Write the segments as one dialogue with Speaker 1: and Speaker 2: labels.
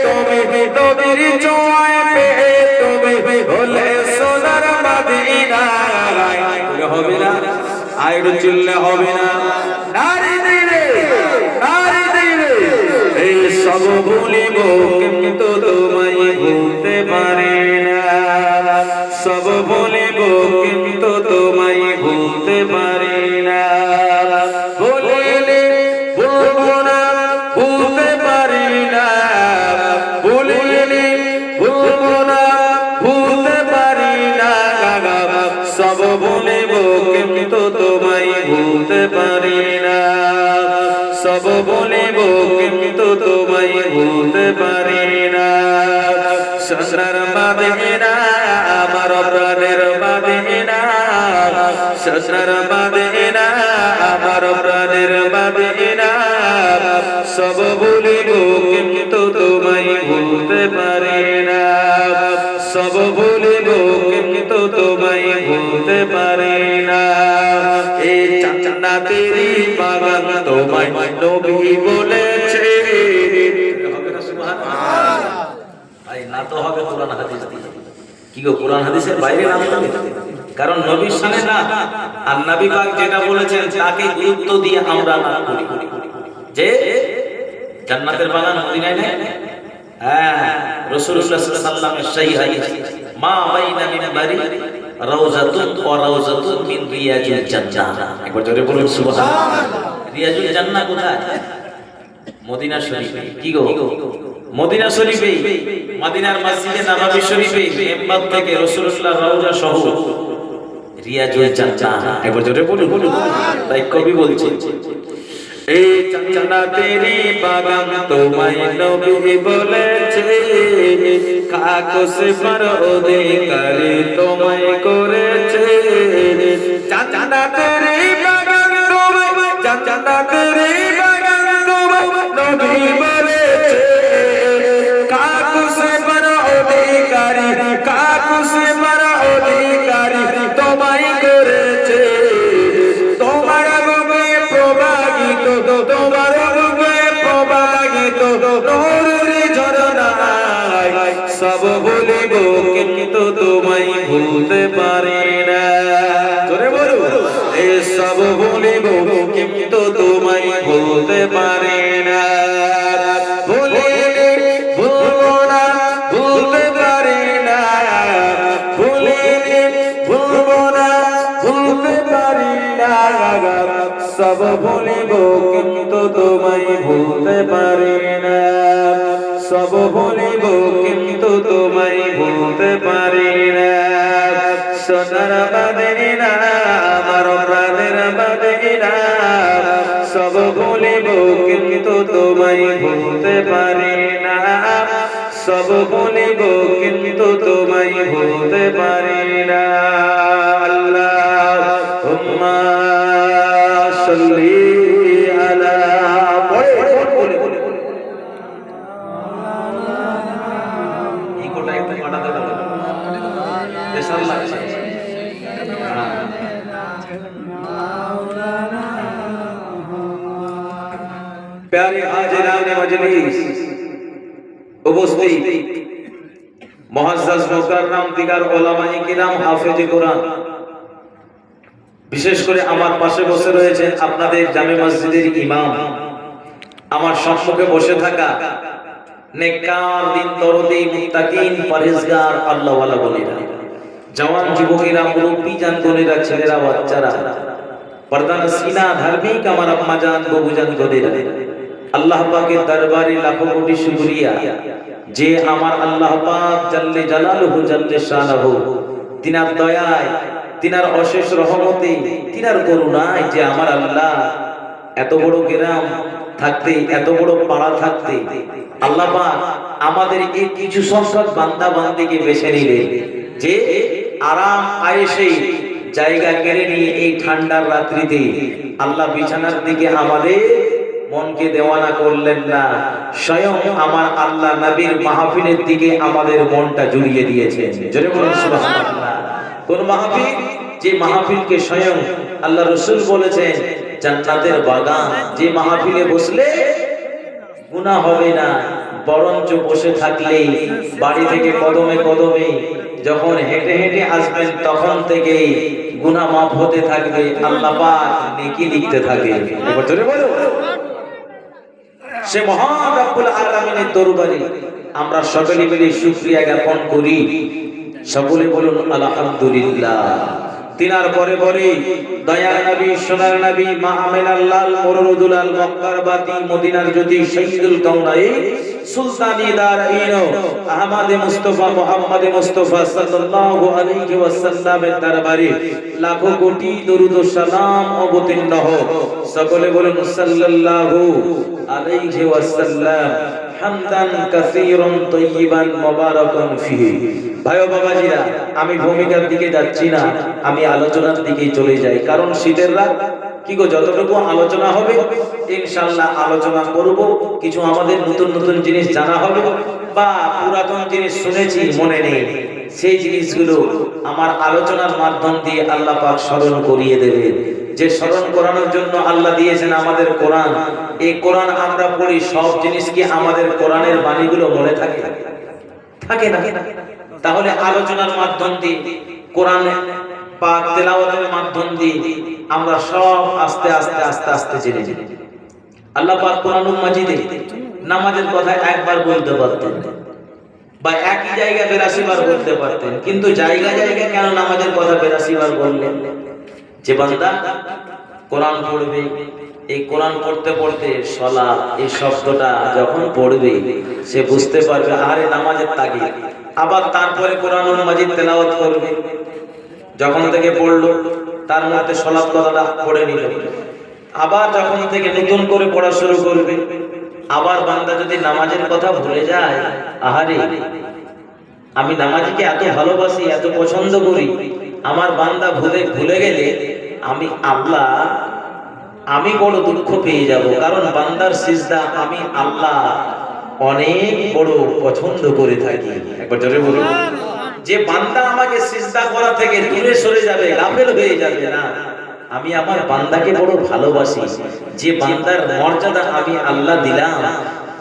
Speaker 1: তুমি নবীর ছোঁয়ায় পেয়ে তুমি হলে সোনার মদিনা হবে না আইরো চিল্লে হবে না নারী দিলে এই সব ভুলিব কিন্তু তোমায় ভুলতে পারি না সব ভুলিব কিন্তু তোমায় ভুলতে পারি না বলিলে ভুলবো না ভুলতে পারি না বলিলে ভুলবো না ভুলতে পারি না সব ভুলিব কিন্তু তোমায় ভুলতে পারি না সব বলিব কিন্তু তোমায় ভুলতে পারি না সোনার মদিনা আমার প্রাণের মদিনা সোনার মদিনা আমার প্রাণের মদিনা সব বলিব কিন্তু তোমায় ভুলতে পারি না সব বলিব কিন্তু তোমায় ভুলতে পারি না এই জান্নাতেরই বাগান তোমায় নবী বলেছে হবে না সুবহানাল্লাহ ভাই না তো হবে কোরআন হাদিস দিয়ে কি গো কোরআন হাদিসের বাইরে না কারণ নবীর সামনে না আর নবী পাক যেটা বলেছেন তাকে গুরুত্ব দিয়ে আমরা না করি যে জান্নাতের বাগান মদিনায় নেই হ্যাঁ রাসূলুল্লাহ সাল্লাল্লাহু আলাইহি ওয়াসাল্লামের সহিহ হাদিস মা বাইনা মিনবারি রাউজাতুন ওয়া রাউজাতুন মিন রিয়াজিল জান্নাহ একবার জোরে বলুন সুবহানাল্লাহ রিয়াজুল জান্নাহ কোথায় মদিনা শরীফে কি গো মদিনা শরীফে মদিনার মসজিদে নববী শরীফে মেম্বার থেকে রাসূলুল্লাহ রওজা সহ রিয়াজুল জান্নাহ একবার জোরে বলুন তাই কবি বলছেন এই জান্নাতেরই বাগান তোমায় নবী বলেছে কাগজ पर অধিকারী তোমায় করেছে জান্নাতেরই বাগান তোমায় জান্নাতেরই বাগান তোমায় নবী বলেছে কাগজ पर অধিকারী কাগজ पर অধিকারী তোমায় করেছে তোমার রূপে প্রবাহিত তোমার রূপে প্রবাহিত নূরের ঝরনায় সব ভুলিব কিন্তু তোমায় ভুলতে পারি না জোরে বলো এই সব ভুলিব কিন্তু তোমায় ভুলতে পারি না ভুলিলে ভুলবো না ভুলতে পারি না ভুলিলে ভুলবো না ভুলতে পারি না সব ভুলিব কিন্তু তোমায় ভুলতে পারি না সব ভুলিব কিন্তু তোমায় ভুলতে পারি না সোনার মদিনা আমার প্রাণের মদিনা সব ভুলিব কিন্তু তোমায় ভুলতে পারি না সব ভুলিব কিন্তু তোমায় ভুলতে পারি না আল্লাহুম্মা সাল্লি আলা এই কোটা একটু পাঠাতে হবে দেশাল লাগছে प्यारे हाजिरान मजलिस उपस्थित मुअज्जज मुकर्रम दिगार उलामाए किराम हाफिज कुरान বিশেষ করে আমার পাশে বসে রয়েছেন আপনাদের জামে মসজিদের ইমাম আমার সম্মুখে বসে থাকা নেককার দিন দরদি মুত্তাকিন পরহেজগার আল্লাহওয়ালা বলিরা জওয়ান যুবকেরা মুরব্বি জান বোনেরা ছেলেরা বাচ্চারা পর্দার সিনা ধার্মিক আমার আম্মা জান বাবু জান গদেরা আল্লাহ পাকের দরবারে লাখো কোটি শুকরিয়া যে আমার আল্লাহ পাক জাল্লে জালালুহু জাল্লে শানাহু তিনার দয়ায় তিনার অশেষ রহমতে তিনার করুণায় যে আমার আল্লাহ এত বড় গ্রাম থাকতে এত বড় পাড়া থাকতে আল্লাহ পাক আমাদের এই কিছু সংখ্যক বান্দা বান্দিকে বেছে নিলেন যে আরাম আয়েশে জায়গা কেড়ে নিয়ে এই ঠান্ডার রাত্রিতে আল্লাহ বিছানার দিকে আমাদের মনকে দেওয়ানা করলেন না স্বয়ং আমার আল্লাহ নবীর মাহফিলের দিকে আমাদের মনটা জুড়িয়ে দিয়েছেন জোরে বলুন সুবহানাল্লাহ কোন মাহফিল যে মাহফিলকে স্বয়ং আল্লাহ রাসূল বলেছেন জান্নাতের বাগান যে মাহফিলে বসলে গুনাহ হবে না বরঞ্চ বসে থাকলেই বাড়ি থেকে কদমে কদমে যখন হেঁটে হেঁটে আসবেন তখন থেকে গুনাহ মাফ হতে থাকবে, আল্লাহ পাক নেকি লিখতে থাকে। এবার জোরে বলো, সে মহান রব্বুল আলামিনের দরবারে আমরা সকলে মিলে শুকরিয়া জ্ঞাপন করি। সকলে বলুন আলহামদুলিল্লাহ। তিনার পরে পরে দয়ার নবী, সোনার নবী, মা আমিনার লাল, মরুদুল আল, মক্কার বাতি, মদিনার জ্যোতি, শহীদুল কাউনাইন, সুলতানি দারাইন, আহমদ মুস্তাফা, মুহাম্মদ মুস্তাফা সাল্লাল্লাহু আলাইহি ওয়াসাল্লামের দরবারে লাখো কোটি দরুদ ও সালাম অবতীর্ণ হোক। সকলে বলুন সাল্লাল্লাহু আলাইহি ওয়াসাল্লাম হামদান কাসীরান তাইয়িবান মুবারাকান ফিহি। ভাই ও বাবাজিরা, আমি ভূমিকার দিকে যাচ্ছি না, আমি আলোচনার দিকেই চলে যাই। কারণ শীতের রাত, কি গো, যতটুকু আলোচনা হবে ইনশাআল্লাহ আলোচনা করব। কিছু আমাদের নতুন নতুন জিনিস জানা হবে, বা পুরাতন জিনিস শুনেছি মনে নেই, সেই জিনিসগুলো আমার আলোচনার মাধ্যম দিয়ে আল্লাহ পাক স্মরণ করিয়ে দেবে। যে স্মরণ করানোর জন্য আল্লাহ দিয়েছেন আমাদের কোরআন, এই কোরআন আমরা পড়ি, সব জিনিস কি আমাদের কোরআনের বাণীগুলো মনে থাকে? থাকে না। তাহলে আলোচনার মাধ্যম দিয়ে, কোরআন পাক তেলাওয়াতের মাধ্যম দিয়ে আমরা সব আস্তে আস্তে আস্তে আস্তে জেনে যাই। আল্লাহ পাক কোরআনুল মাজিদে নামাজের কথা একবার বলতে পারতেন, বা একই জায়গায় 82 বার বলতে পারতেন, কিন্তু জায়গা জায়গায় কেন নামাজের কথা 82 বার বললেন? যে বান্দা কোরআন পড়বে, এই কোরআন পড়তে পড়তে সালাত এই শব্দটা যখন পড়বে সে বুঝতে পারবে আরে নামাজের তাগিদ। আবার তারপরে কোরআনুল মাজিদ তেলাওয়াত করবে, যখন থেকে পড়লো তার মধ্যে সালাত কথাটা পড়ে নিল, আবার যখন থেকে নতুন করে পড়া শুরু করবে। আবার বান্দা যদি নামাজের কথা ভুলে যায়, আহারে আমি নামাজকে এত ভালোবাসি, এত পছন্দ করি, আমার বান্দা ভুলে গেলে আমি বড় দুঃখ পেয়ে যাব। কারণ বান্দার সিজদা আমি আল্লাহ অনেক বড় পছন্দ করে থাকি। একবার জোরে বলুন, যে বান্দা আমাকে সিজদা করা থেকে দূরে সরে যাবে, গাফেল হয়ে যাবে না, আমি আমার বান্দাকে বড় ভালোবাসি। যে বান্দার মর্যাদা আমি আল্লাহ দিলাম,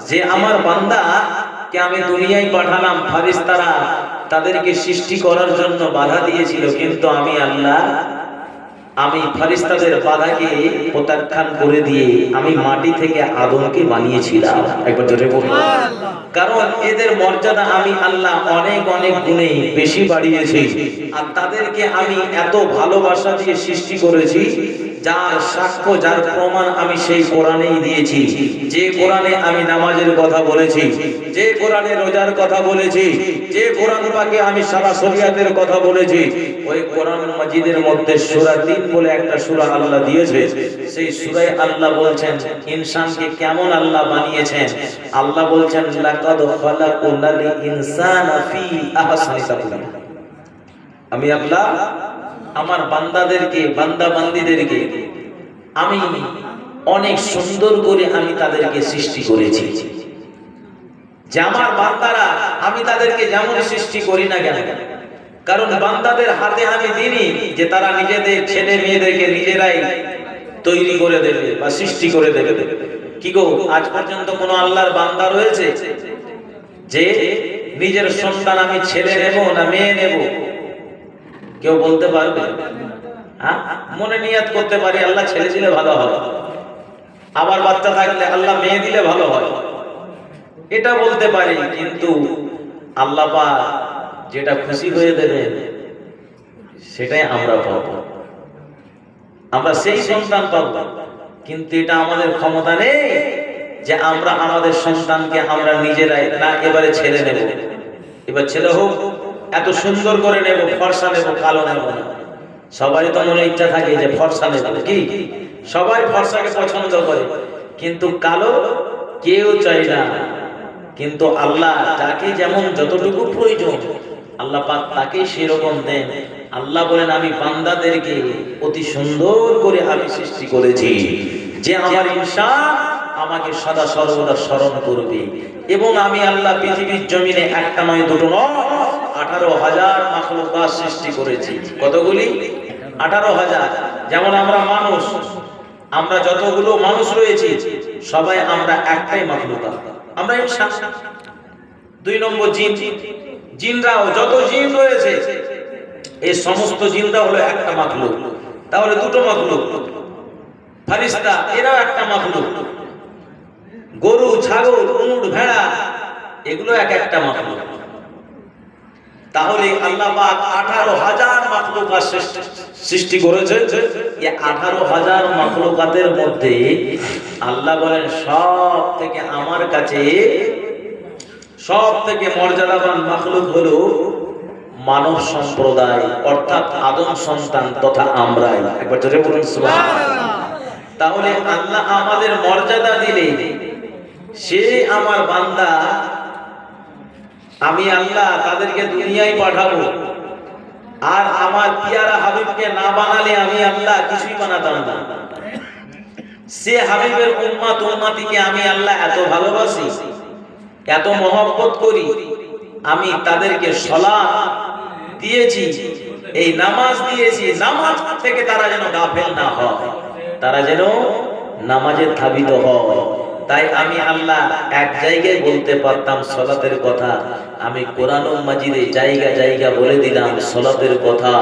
Speaker 1: যে আমার বান্দা কে আমি দুনিয়ায় পাঠালাম, ফেরেশতারা তাদেরকে সৃষ্টি করার জন্য বাধা দিয়েছিল, কিন্তু আমি আল্লাহ আমি ফেরেশতাদের বাধাকে প্রত্যাখ্যান করে দিয়ে আমি মাটি থেকে আদমকে বানিয়েছিলাম। একবার জোরে বলুন, কারণ এদের মর্যাদা আমি আল্লাহ অনেক অনেক গুণে বেশি বাড়িয়েছি। আর তাদেরকে আমি এত ভালোবাসা দিয়ে সৃষ্টি করেছি, যার সাক্ষ্য, যার প্রমাণ আমি সেই কোরআনেই দিয়েছি। যে কোরআনে আমি নামাজের কথা বলেছি, যে কোরআনে রোজার কথা বলেছি, যে কোরআন পাকে আমি সারা শরিয়াতের কথা বলেছি, ওই কোরআন মাজিদের মধ্যে সূরা ৩ বলে একটা সূরা আল্লাহ দিয়েছে। সেই সূরায় আল্লাহ বলছেন ইনসানকে কেমন আল্লাহ বানিয়েছেন। আল্লাহ বলছেন লাকাদ খালাকুনাল ইনসানা ফি আহসানি তাকওয়িম। আমি আল্লাহ আমার বান্দাদেরকে, বান্দা বান্দীদেরকে আমি অনেক সুন্দর করে আমি তাদেরকে সৃষ্টি করেছি। যে আমার বান্দারা আমি তাদেরকে যেমন সৃষ্টি করি না কেন, কারণ বান্দাদের হাতে আমি দিইনি যে তারা নিজেদের ছেলে মেয়েদেরকে নিজেরাই তৈরি করে দেবে বা সৃষ্টি করে দেবে। কি গো, আজ পর্যন্ত কোন আল্লাহর বান্দা রয়েছে যে নিজের সন্তান আমি ছেলে নেব না মেয়ে নেব? কেউ বলতে পারবে? হ্যাঁ, মনে নিয়ত করতে পারি আল্লাহ ছেলে দিলে ভালো হয়, আবার বাচ্চা থাকলে আল্লাহ মেয়ে দিলে ভালো হয়, এটা বলতে পারি। কিন্তু আল্লাহ পাক যেটা খুশি হয়ে দেবেন সেটাই আমরা পাবো, আমরা সেই সন্তান পাবো। কিন্তু এটা আমাদের ক্ষমতা নেই যে আমরা আমাদের সন্তানকে আমরা নিজেরাই না এবারে ছেলে নেব, এবার ছেলে হোক এত সুন্দর করে নেব, ফর্সা নেব, কালো নেব না। সবারই তো মনে ইচ্ছা থাকে যে ফর্সা নেব, কি সবাই ফর্সাকে পছন্দ করে, কিন্তু কালো কেউ চায় না। কিন্তু আল্লাহ যাকে যেমন যতটুকু প্রয়োজন আল্লাহ পাক তাকে সেরকম দেন। আল্লাহ বলেন আমি বান্দাদেরকে অতি সুন্দর করে আমি সৃষ্টি করেছি, যে আমার ইনসান আমাকে সদা সর্বদা স্মরণ করবে। এবং আমি আল্লাহ পৃথিবীর জমিনে একটা নয় দুটো নয় 18,000 মাখলুকাত সৃষ্টি করেছি। কতগুলি? 18,000। যেমন আমরা মানুষ, আমরা যতগুলো মানুষ রয়েছি সবাই আমরা একটাই মাখলুকাত, আমরা ইনসান। দুই নম্বর জিন, জিনরাও যত জিন রয়েছে এই সমস্ত জিনরা হলো একটা মাখলুক। তাহলে দুটো মাখলুক, ফারিস্তা এরাও একটা মাখলুক, গরু, ছাগল, উট, ভেড়া এগুলো এক একটা মাখলুক। তাহলে আল্লাহ পাক 18,000 মাখলুকাত সৃষ্টি করেছেন। এই 18,000 মাখলুকাতের মধ্যে আল্লাহ বলেন সব থেকে আমার কাছে সব থেকে মর্যাদাবান মাখলুক হলো মানব সম্প্রদায়, অর্থাৎ আদম সন্তান তথা আমরাই। একবার জোরে বলুন সুবহানাল্লাহ। তাহলে আল্লাহ আমাদের মর্যাদা দিলে সে আমার বান্দা, আমি আল্লাহ তাদেরকে দুনিয়ায় পাঠাবো। আর আমার পিয়ারা হাবিবকে না বানালে আমি আল্লাহ কিছুই বানাতাম না। সে হাবিবের উম্মত উম্মতিকে আমি আল্লাহ এত ভালোবাসি, এত মহব্বত করি, আমি তাদেরকে সালাত দিয়েছি, এই নামাজ দিয়েছি, নামাজ থেকে তারা যেন গাফেল না হয়, তারা যেন নামাজে ধাবিত হয়। তাই আমি আল্লাহ এক জায়গায় বলতে পারতাম সালাতের কথা, আমি কোরআন মাজিদে জায়গা জায়গা বলে দিলাম সালাতের কথা।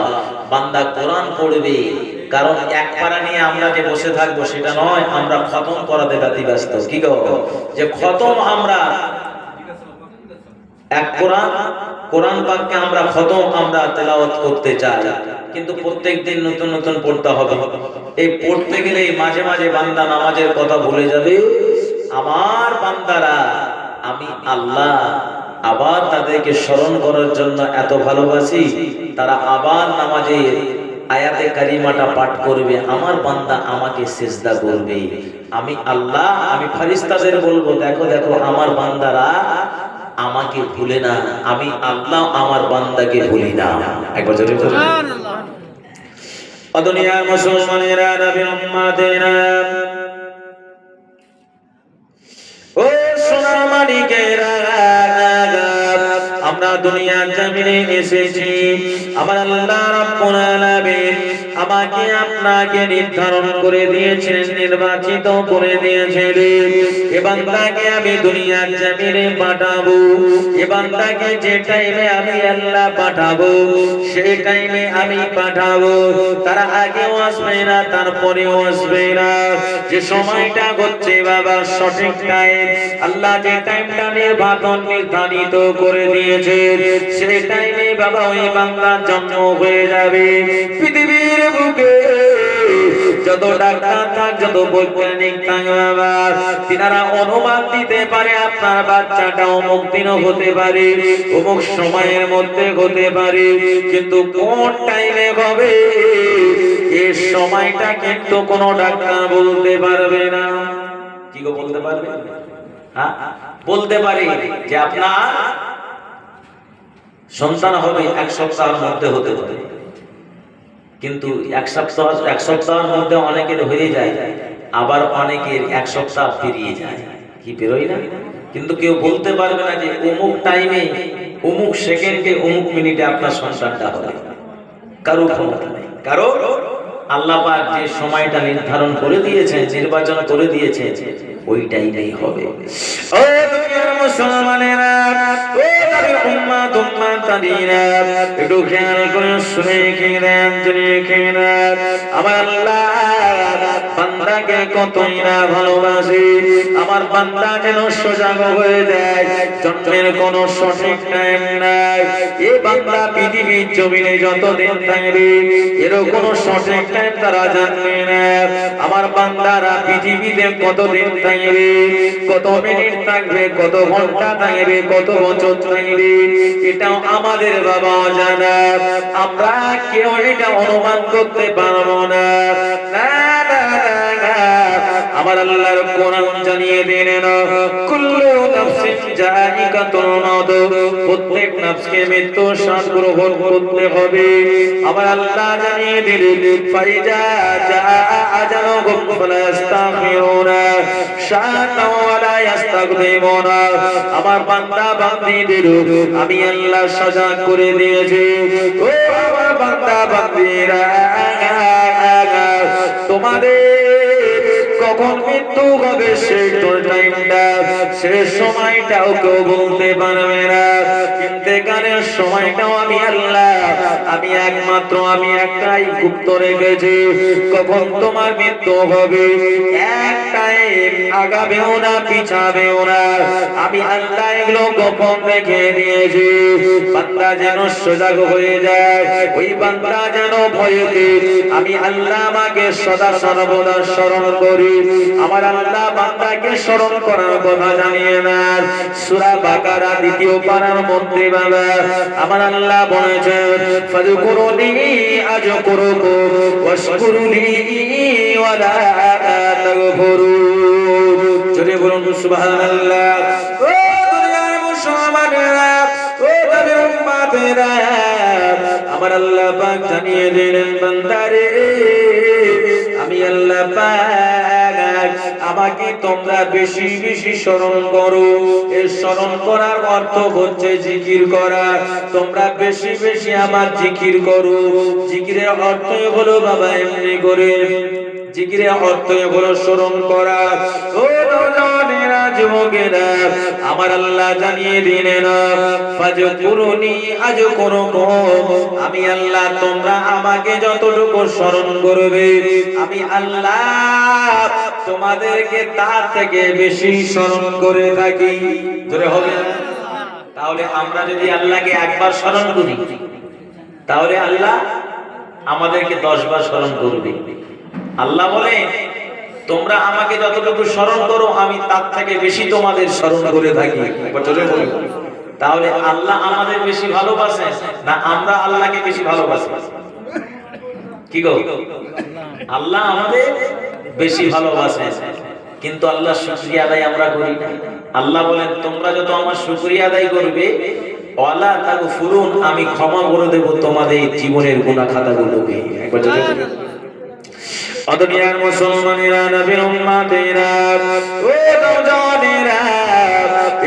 Speaker 1: বান্দা কোরআন পড়বে, কারণ এক পারা নিয়ে আমরা যে বসে থাকবো সেটা নয়, আমরা খতম করাতে ব্যতিব্যস্ত। কি গো, যে খতম আমরা এক কোরআন পাককে আমরা খতম আমরা তেলাওয়াত করতে চাই, কিন্তু প্রত্যেকদিন নতুন নতুন পড়তে হবে। এই পড়তে গেলে মাঝে মাঝে বান্দা নামাজের কথা ভুলে যাবে। আমার বান্দারা আমি আল্লাহ আবার তাদেরকে স্মরণ করার জন্য এত ভালোবাসি, তারা আবার নামাজে আয়াতে কারিমাটা পাঠ করবে, আমার বান্দা আমাকে সিজদা করবে। আমি আল্লাহ, আমি ফেরেশতাদের বলবো, দেখো দেখো আমার বান্দারা আমাকে ভুলে না, আমি আল্লাহ আমার বান্দাকে ভুলি না। একবার জোরে বলুন সুবহানাল্লাহ। ও দুনিয়ার মুসলমানেরা, নবীর উম্মতেরা, ও সোনার মানিকেরা, আমরা দুনিয়ার জমিনে এসেছি, আমার আল্লাহ রাব্বুল আলামিন আমাকে আপনাকে নির্ধারণ করে দিয়েছেন, নির্বাচিত করে দিয়েছেন। এ বান্দাকে আমি দুনিয়ার জমিনে পাঠাবো, এ বান্দাকে যে টাইমে আমি আল্লাহ পাঠাবো সেই টাইমে আমি পাঠাবো। তার আগেও আসবে না, তারপরেও আসবে না। যে সময়টা হচ্ছে বাবা সঠিক টাইম, আল্লাহ যে টাইমটা নির্ধারিত করে দিয়েছে সেই টাইমে বাবা ওই বান্দার জন্ম হয়ে যাবে। পৃথিবীর বুকে যত ডাক্তার থাক, যত বৈজ্ঞানিক থাক বাবা, তিনারা অনুমান দিতে পারে আপনার বাচ্চাটা অমুক দিনও হতে পারে, অমুক সময়ের মধ্যে হতে পারে, কিন্তু কোন টাইমে হবে এই সময়টা কিন্তু কোনো ডাক্তার বলতে পারবে না। কি গো বলতে পারবে? হ্যাঁ বলতে পারে যে আপনার সন্তান হবে 1 সপ্তাহের মধ্যে হতে পারে, কিন্তু এক সপ্তাহের মধ্যে অনেকের হয়ে যায়, আবার অনেকের 1 সপ্তাহ পেরিয়ে যায়। কি বেরোয় না? কিন্তু কেউ বলতে পারবে না যে অমুক টাইমে, অমুক সেকেন্ডে, অমুক মিনিটে আপনার সন্তানটা হবে। কারো ক্ষমতা নেই। কারো আল্লাহ পাক যে সময়টা নির্ধারণ করে দিয়েছেন, নির্বাচন করে দিয়েছেন, ওই টাইমেই হবে। ও দুনিয়ার মুসলমানেরা, ও নবীর উম্মত উম্মতানিরা, একটু খেয়াল করে শুনে খেলেন, জেনে খেলেন, আমার আল্লাহ বান্দাকে কতই না ভালোবাসে। আমার বান্দা যেন সজাগ হয়ে যায়, জন্মের কোনো সঠিক টাইম নাই। এই বান্দা পৃথিবীর জমিনে যতদিন থাকবে এর কোনো সঠিক টাইম তারা জানবে না। আমার বান্দারা পৃথিবীতে কতদিন থাকবে, কত মিনিট থাকবে, কত ঘন্টা থাকবে, কত বছর থাকবে, এটাও আমাদের বাবা জানা। আমরা কেউ এটা অনুমান করতে পারবো না। আমার আল্লাহর কোরআন জানিয়ে দিলেন, কুল্লু নাফসিন যায়িকাতুল মাউত, প্রত্যেক নফসকে মৃত্যু স্বাদ গ্রহণ করতে হবে। আমার আল্লাহ জানিয়ে দিলেন, ফাইজা জা আজালুহুম ফালা ইস্তাগফিরুনা শাআতা ওয়া লা ইস্তাগদিমুনা। আমার বান্দা বান্দীদের আমি আল্লাহ সজাগ করে দিয়েছি। ও আমার বান্দা বান্দীরা, তোমাদের কখন কখন মৃত্যু হবে সেই টাইমটা, শেষ সময়টাও কেউ বলতে পারবে না। ইন্তেকালের সময়টাও আমি আল্লাহ, আমি একমাত্র আমি একটাই গুপ্ত রেখেছি, কখন তোমার মৃত্যু হবে। এক টাইম আগাবেও না পিছাবেও না, আমি আল্লাহ এগুলো গোপন রেখে দিয়েছি। বান্দা যেন সজাগ হয়ে যায়, ওই বান্দা যেন ভয়তে আমি আল্লাহ আমাকে সদা সর্বদা স্মরণ করি। আমার আল্লাহ বান্দাকে স্মরণ করার কথা জানিয়ে না। সূরা বাকারা 2য় পারার মধ্যে বাবা আমার আল্লাহ বলেছেন, ফাযকুরুনি আযকুরুকুম ওয়াশকুরুলি ওয়ালা তাগফুরুন। জোরে বলুন সুবহানাল্লাহ। ও দুনিয়ার মুসলমানেরা, ও নবীর উম্মতেরা, আমার আল্লাহ পাক জানিয়ে দিলেন, বান্দারে আমি আল্লাহ পাক আমাকে তোমরা বেশি বেশি স্মরণ করো। এই স্মরণ করার অর্থ হচ্ছে জিকির করা। তোমরা বেশি বেশি আমার জিকির করো। জিকিরের অর্থ হলো বাবা এমনি করে, জিকিরের অর্থ হলো স্মরণ করা। ও নওজওয়ানেরা, যুবকেরা, আমার আল্লাহ জানিয়ে দিলেন, ফাযকুরুনি আযকুরুকুম। আমি আল্লাহ তোমরা আমাকে যতটুকু স্মরণ করবে, আমি আল্লাহ তোমাদেরকে তার থেকে বেশি স্মরণ করে থাকি। জোরে হবে না? তাহলে আমরা যদি আল্লাহকে একবার স্মরণ করি, তাহলে আল্লাহ আমাদেরকে 10 বার স্মরণ করবে। আল্লাহ বলে, তোমরা আমাকে যতটুকু স্মরণ করো আমি তার থেকে বেশি তোমাদের স্মরণ করে থাকি। তাহলে আল্লাহ আমাদের বেশি ভালোবাসে না আমরা আল্লাহকে বেশি ভালোবাসি? কি গো? আল্লাহ আমাদের বেশি ভালোবাসে, কিন্তু আল্লাহর শুকরিয়া আদায় আমরা করি না। আল্লাহ বলেন, তোমরা যত আমার শুকরিয়া আদায় করবে, ওয়ালা তাগফুরুন, আমি ক্ষমা করে দেব তোমাদের জীবনের গুনাহ খাতাগুলোকে। একবার জোরে বলুন। দুনিয়ার মুসলমানেরা, নবীর উম্মতেরা, ও নওজওয়ানেরা,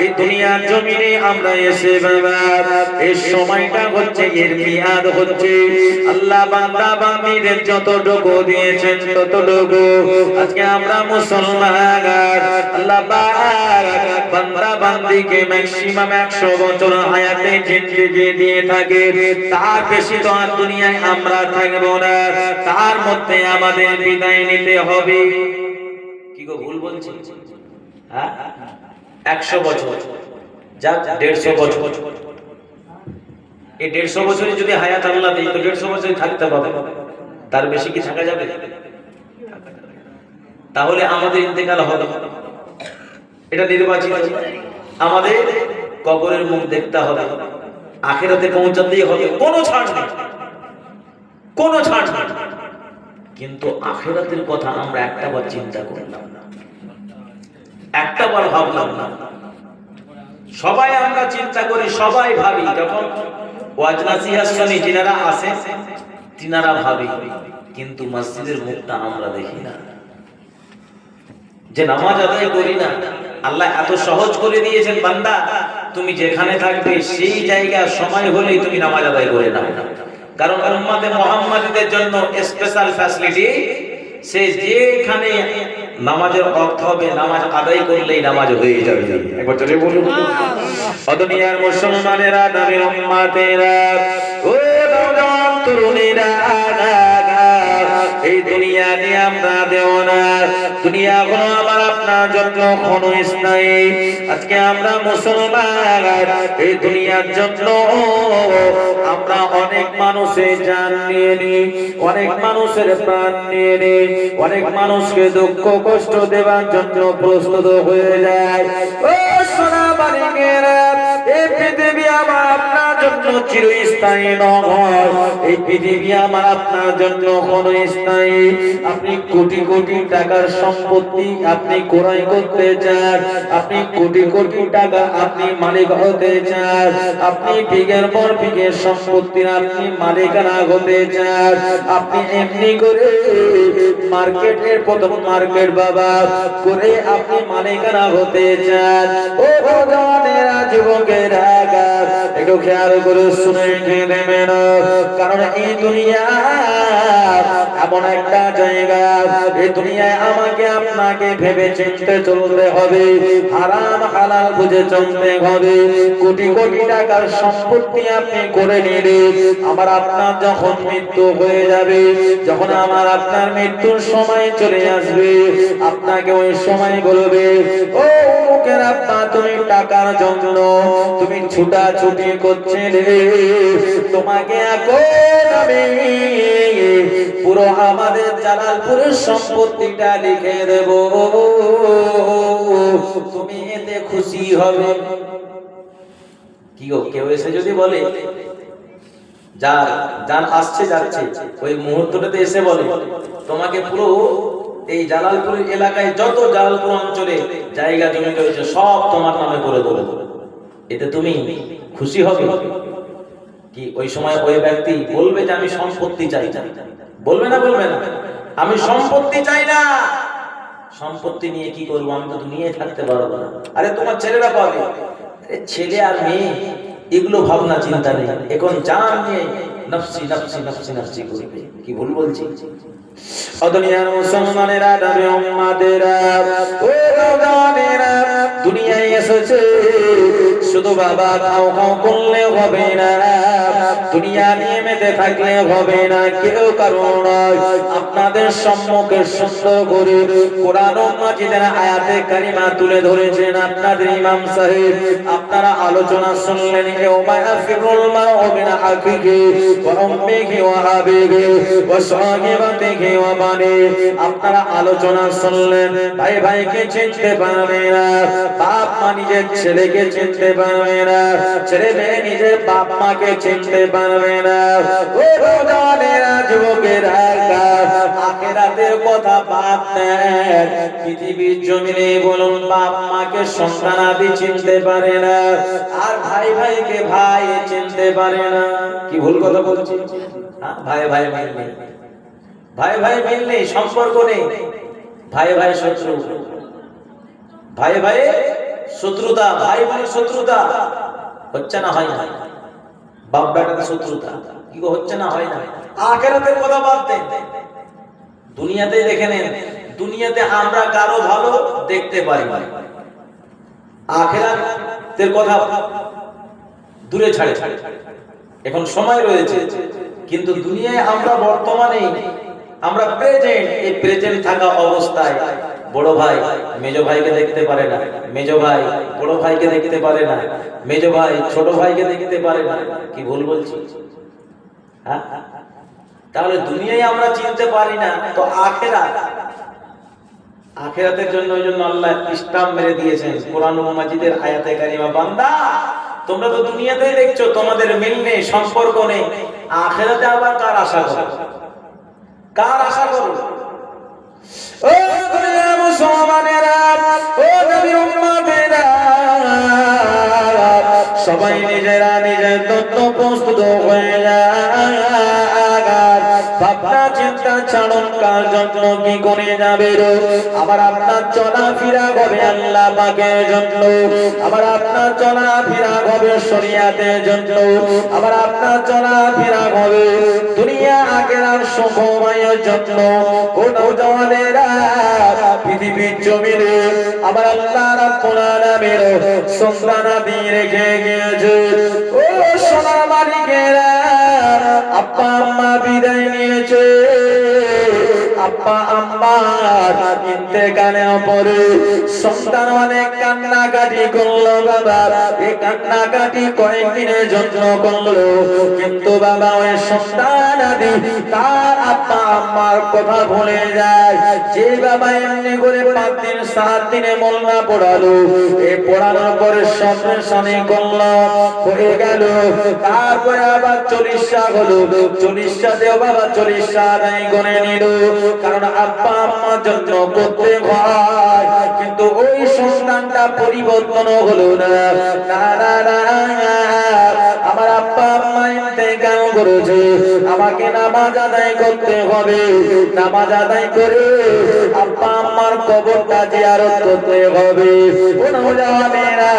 Speaker 1: এই দুনিয়ার জমিনে আমরা এসে বাবা এই সময়টা হচ্ছে, এর মিয়াদ হচ্ছে। আল্লাহ বান্দা বান্দীদের যতটুকু দিয়েছেন ততটুকু। আজকে আমরা মুসলমান, আল্লাহ পাক বান্দা বান্দীকে ম্যাক্সিমাম 100 বছর হায়াতে জিন্দেগি দিয়ে থাকে। তার বেশি তো আর দুনিয়ায় আমরা থাকবো না, তার মধ্যে আমাদের বিদায় নিতে হবে। কি গো, ভুল বলছি? হ্যাঁ, 100 বছর যা 150 বছর, এই 150 বছরে যদি হায়াত আল্লাহ দেয় তো 150 বছরই থাকতে পাবে, তার বেশি কি থাকা যাবে? তাহলে আমাদের ইন্তেকাল হবে, এটা নির্বাচিত। আমাদের কবরের মুখ দেখতে হবে, আখিরাতে পৌঁছাতেই হবে, কোনো ছাড় নেই, কোনো ছাড় নেই। কিন্তু আখিরাতের কথা আমরা একটাবার চিন্তা করলাম না, একটাবার ভাবলাম না। সবাই আমরা চিন্তা করি, সবাই ভাবি, যখন ওয়াজ নাসিহত শুনি যিনারা আসে তিনারা ভাবি, কিন্তু মসজিদের মুখটা আমরা দেখি না। যে নামাজ আদায় করি না, আল্লাহ এত সহজ করে দিয়েছেন, বান্দা তুমি যেখানে থাকবে সেই জায়গা সময় হলেই তুমি নামাজ আদায় করে নাও। কারণ উম্মতে মুহাম্মাদীদের জন্য স্পেশাল ফ্যাসিলিটি, সে যেখানে নামাজের অর্থ হবে নামাজ আদায় করলেই নামাজ হয়ে যাবে। একবার জোরে বলুন। দুনিয়ার মুসলমানেরা, নবীর উম্মতেরা, ও নওজওয়ান তরুণীরা, এই দুনিয়া নিয়ে আমরা দেওয়ানা। দুনিয়া হলো আমার আপনার জন্য কোনো স্থায়ী। আজকে আমরা মুসলমান, এই দুনিয়ার জন্য আমরা অনেক মানুষের জান নিয়ে নিই, অনেক মানুষের প্রাণ নিয়ে নিই, অনেক মানুষকে দুঃখ কষ্ট দেওয়ার জন্য প্রস্তুত হয়ে যায়। ও সোনা বালিকেরা, এই পৃথিবী আমার আপনার জন্য চিরস্থায়ী নয়। এই পৃথিবী আমার আপনার জন্য কোনো স্থায়ী। আপনি কোটি কোটি টাকার সম্পত্তি আপনি ক্রয় করতে চান, আপনি কোটি কোটি টাকা আপনি মালিক হতে চান, আপনি বিঘের পর বিঘের সম্পত্তির আপনি মালিকানা হতে চান, আপনি এমনি করে মার্কেটের প্রথম মার্কেট বাবা করে আপনি মালিকানা হতে চান। ও ভগবানেরা, যুবকেরা, একটু খেয়াল করে শুনে নেবেন, কারণ এই দুনিয়া এমন একটা জায়গা, এই দুনিয়ায় আমাকে আপনাকে ভেবে চিন্তে চলতে হবে, হারাম হালাল বুঝে চলতে হবে। কোটি কোটি টাকার সম্পত্তি আপনি করে নিলে আমার আপনার যখন মৃত্যু হয়ে যাবে, যখন আমার আপনার মৃত্যুর সময় চলে আসবে, আপনাকে ওই সময় বলবে, ও মুখের আব্বা তুমি টাকার জন্য তুমি ছুটাছুটি করছিলে, তোমাকে এখন আমি পুরো আমাদের জালালপুরের সম্পত্তিটা লিখে দেব, তুমি এতে খুশি হবে। কি গো, কেউ এসে যদি বলে, যার যান আসছে যাচ্ছে ওই মুহূর্তটাতে এসে বলে তোমাকে পুরো এই জালালপুর এলাকায় যত জালালপুর অঞ্চলে জায়গা জমি রয়েছে সব তোমার নামে করে দেবো, এতে তুমি খুশি হবে? কি ওই সময় ওই ব্যক্তি বলবে যে আমি সম্পত্তি চাই? বলবে না? বলবে না? আমি সম্পত্তি চাই না, সম্পত্তি নিয়ে কি করবো, আমি তো দুনিয়ায় থাকতে পারবো না। আরে তোমার ছেলেরা পাবে, ছেলে আর মেয়ে এগুলো ভাবনা চিন্তা নেই, এখন জান নিয়ে নফসি নফসি নফসি নফসি করবে। কি ভুল বলছি? ও দুনিয়ার মুসলমানেরা, নবী উম্মতেরা, ও নওজওয়ানেরা, দুনিয়ায় এসেছে শুধু বাবা খাও খাও করলে হবে না, দুনিয়া নিয়ে মেতে থাকলে হবে না, কেউ কারণ আপনাদের সম্মুখে সুন্দর করে কোরআন ও মাজিদের আয়াতে কারিমা তুলে ধরেছেন আপনাদের ইমাম সাহেব। আপনারা আলোচনা শুনলেন, ইয়াউমা ইয়াফিরুল মারউ মিন আখিহি ওয়া উম্মিহি ওয়া আবিহি ওয়া সাহিবাতিহি ওয়া বানি। আপনারা আলোচনা শুনলেন, ভাই ভাইকে চিনতে পারবে না, বাপ মা নিজের ছেলেকে চিনতে পারবে না, ছেলে মেয়ে নিজের বাপ মাকে চিনতে পারবে না। ও নওজওয়ানেরা, যুবকেরা, আখিরাতের কথা বাদ দেন, পৃথিবীর জমিনে বলুন বাপ মাকে সন্তানাদি চিনতে পারে না, আর ভাই ভাইকে ভাই চিনতে পারে না। কি ভুল কথা বলছি? ভাই ভাই মিল নেই, ভাই ভাই মিল নেই, সম্পর্ক নেই, ভাই ভাই শত্রু, ভাই ভাই শত্রুতা, ভাই ভাই শত্রুতা হচ্ছে না? হয় না? বাপ বেটার শত্রুতা কি হচ্ছে না? হয় না? আখিরাতের কথা বাদ দেন, দুনিয়াতে দেখে নেন, দুনিয়াতে আমরা কারো ভালো দেখতে পারি না, আখিরাতের কথা দূরে ছাড়ে। এখন সময় রয়েছে, কিন্তু দুনিয়ায় আমরা বর্তমানে আমরা প্রেজেন্ট, এই প্রেজেন্ট থাকা অবস্থায় বড় ভাই মেজ ভাইকে দেখতে পারে না, মেজ ভাই বড় ভাইকে দেখতে পারে না, মেজ ভাই ছোট ভাইকে দেখতে পারে না। কি ভুল বলছি? হ্যাঁ, তাহলে দুনিয়ায় আমরা চিনতে পারি না, তো আখিরাত, আখিরাতের জন্য ওই জন্য আল্লাহ স্টাম্প মেরে দিয়েছেন কোরআন ও মাজিদের আয়াতে কারিমা, বান্দা তোমরা তো দুনিয়াতেই দেখছো তোমাদের মিল নেই, সম্পর্ক নেই, আখিরাতে আবার কার আশা করো? কার আশা করো? ও দুনিয়ার মুসলমানেরা, ও নবীর উম্মতেরা, সবাই নিজেরা নিজের তত্ত্ব প্রস্তুত হয়ে যায়, ভাবনা চিন্তা চালন কার জন্য কি করে যাবে, আবার আপনার চলাফেরা হবে আল্লাহ পাকের জন্য, আবার আপনার চলাফেরা হবে শরিয়াতের জন্য, আবার আপনার চলাফেরা হবে দুনিয়া আখিরাত সুখময়ের জন্য। ও নওজওয়ানেরা, পৃথিবীর জমিনে আবার আল্লাহ রাব্বুল আলামিন সন্তানাদি রেখে গিয়েছে। ও সোনার মালিকেরা, আব্বা আম্মা বিদায় নিয়েছে, আব্বা আম্মার ইন্তেকালের পরে সন্তান অনেক কান্নাকাটি করলো। বাবা এই কান্নাকাটি কয়েকদিনের জন্য করলো, কিন্তু বাবা ওই সন্তান আদি তার আব্বা আম্মার কথা ভুলে যায়। যে বাবা এমনি করে 5 দিন 7 দিনে মোল্লা পড়ালো, এই পড়ানোর পরে সন্তান করলো হয়ে গেল, তারপরে আবার 40টা হলো, 40টাতেও বাবা 40টা আদায় করে নিল, কারণ আব্বা আম্মার জন্য করতে হয়। কিন্তু ওই সন্তানটা পরিবর্তন হলো না, না না না, আমার আব্বা আম্মা ইন্তেকাল করেছে, আমাকে নামাজ আদায় করতে হবে, নামাজ আদায় করে আব্বা আম্মা আমার কবরটা জিয়ারত করতে হবে। ও নওজওয়ানেরা,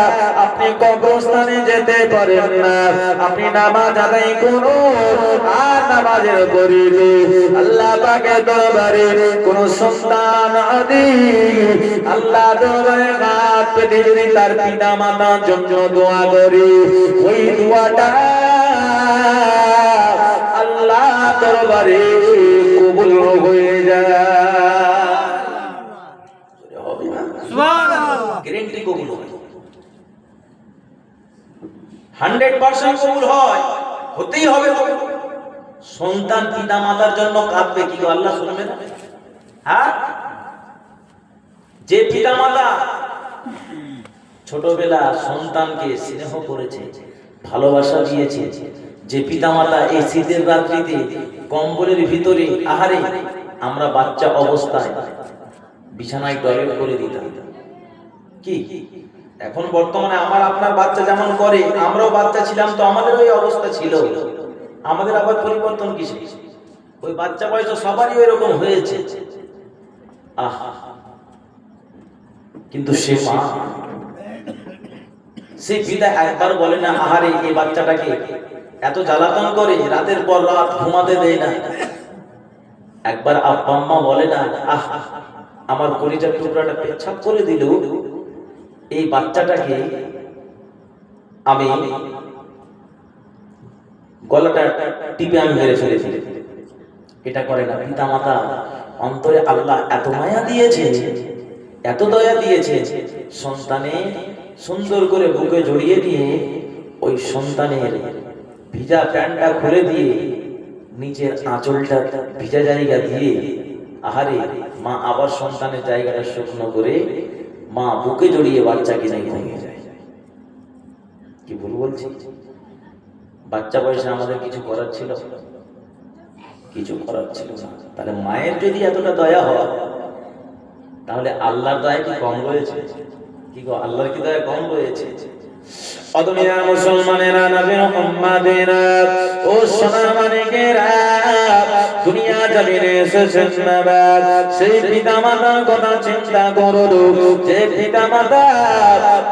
Speaker 1: আপনি কবরস্থানে যেতে পারেন না, আপনি নামাজ আদায় করুন আর নামাজের পরিবে আল্লাহ পাকের দরবারে কোন সন্তান আদি আল্লাহ দরবারে হাত পেতে যদি তার পিতা মাতার জন্য দোয়া করে, ওই দোয়াটা আল্লাহ দরবারে কবুল হয়ে যায়। হবে না? সুবহানাল্লাহ, গ্যারান্টি কবুল হয়, 100% কবুল হয়, হতেই হবে। সন্তান পিতা মাতার জন্য কাঁদবে, কি আল্লাহ শুনবে না? হ্যাঁ, যে পিতা মাতা ছোটবেলা সন্তানকে স্নেহ করেছে, ভালোবাসা দিয়েছে, যে পিতামাতা এই শীতের রাত্রিতে কম্বলের ভিতরে আহারে আমরা বাচ্চা অবস্থায় বিছানায় টয়লেট করে দিতাম, কি এখন বর্তমানে আমার আপনার বাচ্চা যেমন করে, আমরাও বাচ্চা ছিলাম তো আমাদের ওই অবস্থা ছিল, আমাদের আবার পরিবর্তন কিসে? ওই বাচ্চা বয়স সবারই এরকম হয়েছে। আহা, কিন্তু সে মা, সেই পিতা একবার বলে না, আহারে এই বাচ্চাটাকে এত জ্বালাতন করে, রাতের পর রাত ঘুমাতে দেয় না। একবার আব্বা আম্মা বলে না, আহ আমার কলিজার টুকরাটা পেচ্ছাপ করে দিল, এই বাচ্চাটাকে আমি গলাটা টিপে আমি মেরে ফেলেছি। এটা করে না পিতা মাতা। অন্তরে আল্লাহ এত মায়া দিয়েছে, এত দয়া দিয়েছে, সন্তানে সুন্দর করে বুকে জড়িয়ে দিয়ে ওই সন্তানের ভিজা প্যান্টটা খুলে দিয়ে নিচের আঁচলটা ভিজা জায়গা দিয়ে আহারে মা আবার সন্তানের জায়গাটা শুকনো করে মা বুকে জড়িয়ে বাচ্চাকে নিয়ে ঘুমিয়ে যায়। কি ভুল বলছি? বাচ্চা বয়সে আমাদের কিছু করার ছিল? কিছু করার ছিল না। তাহলে মায়ের যদি এতটা দয়া হয়, তাহলে আল্লাহর দয়া কি কম রয়েছে? কি গো, আল্লাহর কি দয়া কম রয়েছে? অদমিয়া মুসলমানেরা, নবীর উম্মাদেরা, ও সোনামানিকেরা, দুনিয়া জমিনে এসেছেন বাবা, সেই পিতা মাতার কথা চিন্তা করো, যে পিতা মাতা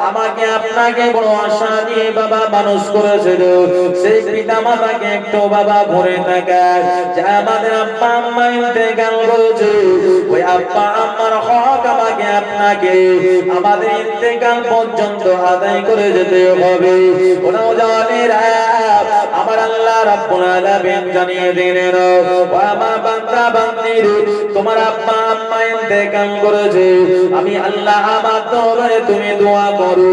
Speaker 1: আমাকে আপনাকে বড় আশা নিয়ে বাবা মানুষ করেছিল, সেই পিতা মাতাকে একটু বাবা ঘুরে থাকায়, যে আমাদের আব্বা আম্মা ইন্তেকাল করেছে, ওই আব্বা আম্মার হক আমাকে আপনাকে আমাদের ইন্তেকাল পর্যন্ত আদায় করে যেতে হবে। ওনাও জানেরা, আমার আল্লাহ রাব্বুল আলামিন জানিয়ে দিলেন, ও আমার বান্দা বান্দির, তোমার আব্বা আম্মা ইন্তেকাল করেছে, আমি আল্লাহ আমার দরবারে তুমি দোয়া করো।